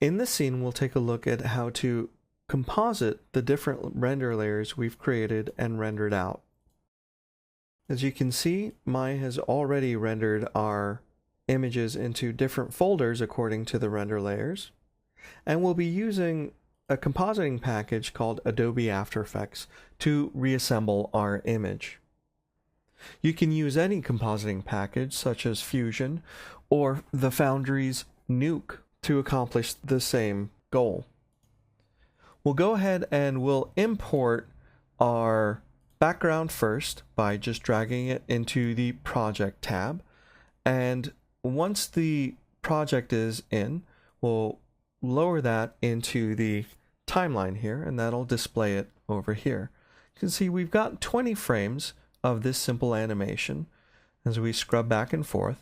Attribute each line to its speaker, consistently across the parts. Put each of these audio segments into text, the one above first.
Speaker 1: In this scene, we'll take a look at how to composite the different render layers we've created and rendered out. As you can see, Maya has already rendered our images into different folders according to the render layers, and we'll be using a compositing package called Adobe After Effects to reassemble our image. You can use any compositing package such as Fusion or the Foundry's Nuke to accomplish the same goal. We'll go ahead and we'll import our background first by just dragging it into the Project tab, and once the project is in, we'll lower that into the timeline here, and that'll display it over here. You can see we've got 20 frames of this simple animation as we scrub back and forth.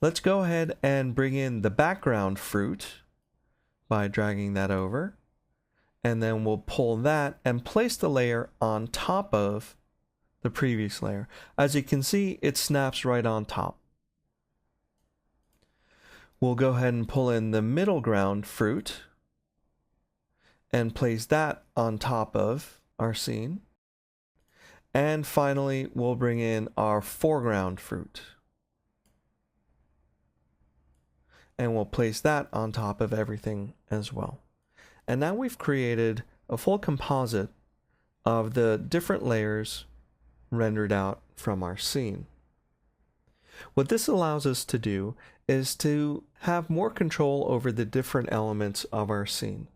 Speaker 1: Let's go ahead and bring in the background fruit by dragging that over, and then we'll pull that and place the layer on top of the previous layer. As you can see, it snaps right on top. We'll go ahead and pull in the middle ground fruit and place that on top of our scene. And finally, we'll bring in our foreground fruit. And we'll place that on top of everything as well. And now we've created a full composite of the different layers rendered out from our scene. What this allows us to do is to have more control over the different elements of our scene.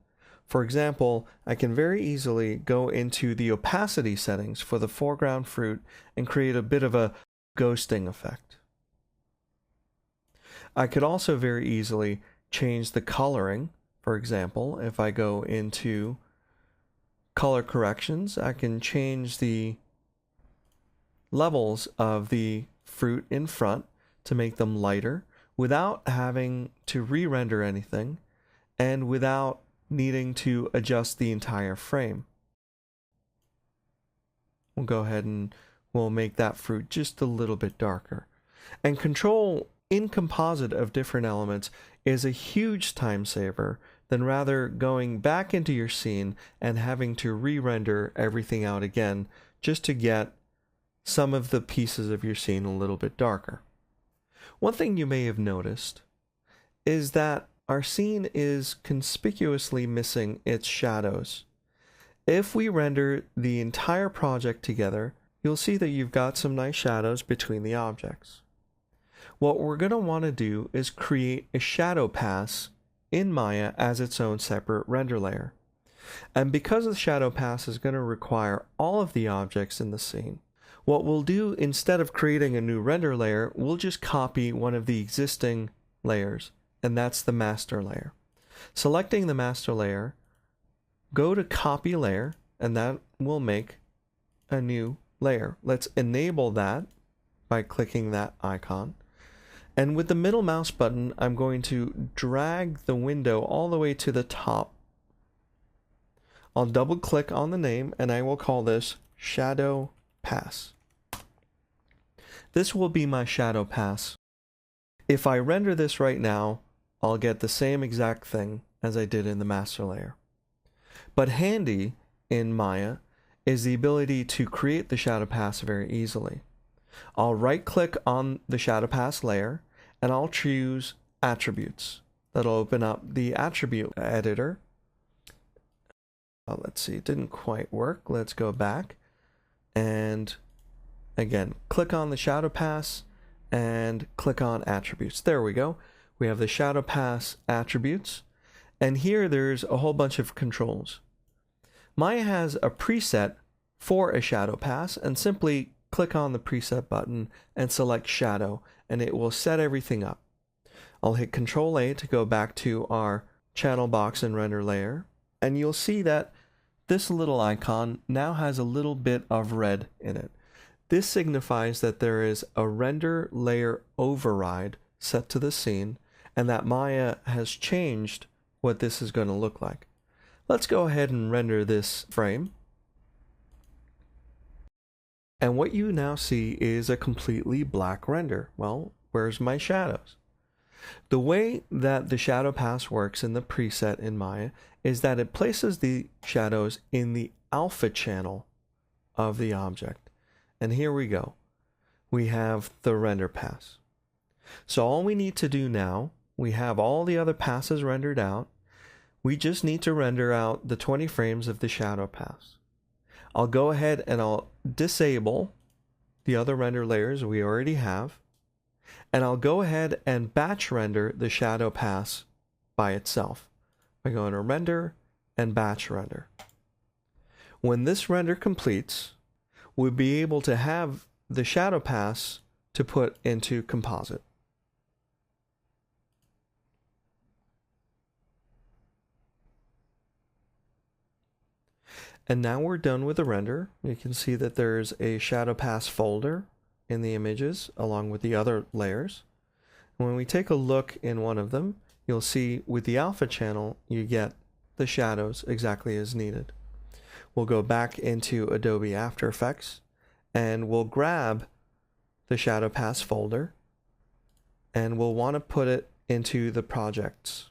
Speaker 1: For example, I can very easily go into the opacity settings for the foreground fruit and create a bit of a ghosting effect. I could also very easily change the coloring. For example, if I go into color corrections, I can change the levels of the fruit in front to make them lighter without having to re-render anything and without needing to adjust the entire frame. We'll go ahead and we'll make that fruit just a little bit darker. And control in composite of different elements is a huge time saver than rather going back into your scene and having to re-render everything out again just to get some of the pieces of your scene a little bit darker. One thing you may have noticed is that our scene is conspicuously missing its shadows. If we render the entire project together, you'll see that you've got some nice shadows between the objects. What we're going to want to do is create a shadow pass in Maya as its own separate render layer. And because the shadow pass is going to require all of the objects in the scene, what we'll do instead of creating a new render layer, we'll just copy one of the existing layers, and that's the master layer. Selecting the master layer, go to copy layer, and that will make a new layer. Let's enable that by clicking that icon. And with the middle mouse button, I'm going to drag the window all the way to the top. I'll double click on the name, and I will call this Shadow Pass. This will be my shadow pass. If I render this right now, I'll get the same exact thing as I did in the master layer. But handy in Maya is the ability to create the shadow pass very easily. I'll right click on the shadow pass layer and I'll choose attributes. That'll open up the attribute editor. Let's see, it didn't quite work. Let's go back and again, click on the shadow pass and click on attributes. There we go. We have the shadow pass attributes, and here there's a whole bunch of controls. Maya has a preset for a shadow pass, and simply click on the preset button and select shadow, and it will set everything up. I'll hit Control A to go back to our channel box and render layer, and you'll see that this little icon now has a little bit of red in it. This signifies that there is a render layer override set to the scene and that Maya has changed what this is going to look like. Let's go ahead and render this frame. And what you now see is a completely black render. Well, where's my shadows? The way that the shadow pass works in the preset in Maya is that it places the shadows in the alpha channel of the object. And here we go. We have the render pass. So all we need to do now, we have all the other passes rendered out. We just need to render out the 20 frames of the shadow pass. I'll go ahead and I'll disable the other render layers we already have. And I'll go ahead and batch render the shadow pass by itself by going to render and batch render. When this render completes, we'll be able to have the shadow pass to put into composite. And now we're done with the render. You can see that there's a shadow pass folder in the images along with the other layers. When we take a look in one of them, you'll see with the alpha channel, you get the shadows exactly as needed. We'll go back into Adobe After Effects and we'll grab the shadow pass folder and we'll want to put it into the projects.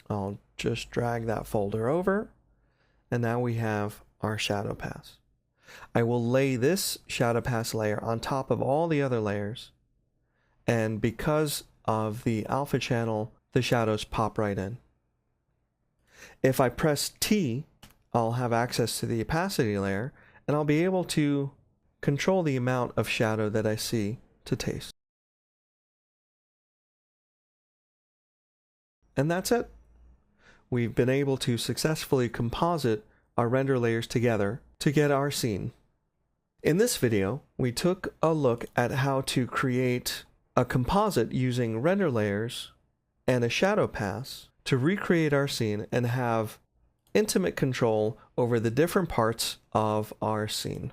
Speaker 1: I'll just drag that folder over and now we have our shadow pass. I will lay this shadow pass layer on top of all the other layers, and because of the alpha channel, the shadows pop right in. If I press T, I'll have access to the opacity layer, and I'll be able to control the amount of shadow that I see to taste. And that's it. We've been able to successfully composite our render layers together to get our scene. In this video, we took a look at how to create a composite using render layers and a shadow pass to recreate our scene and have intimate control over the different parts of our scene.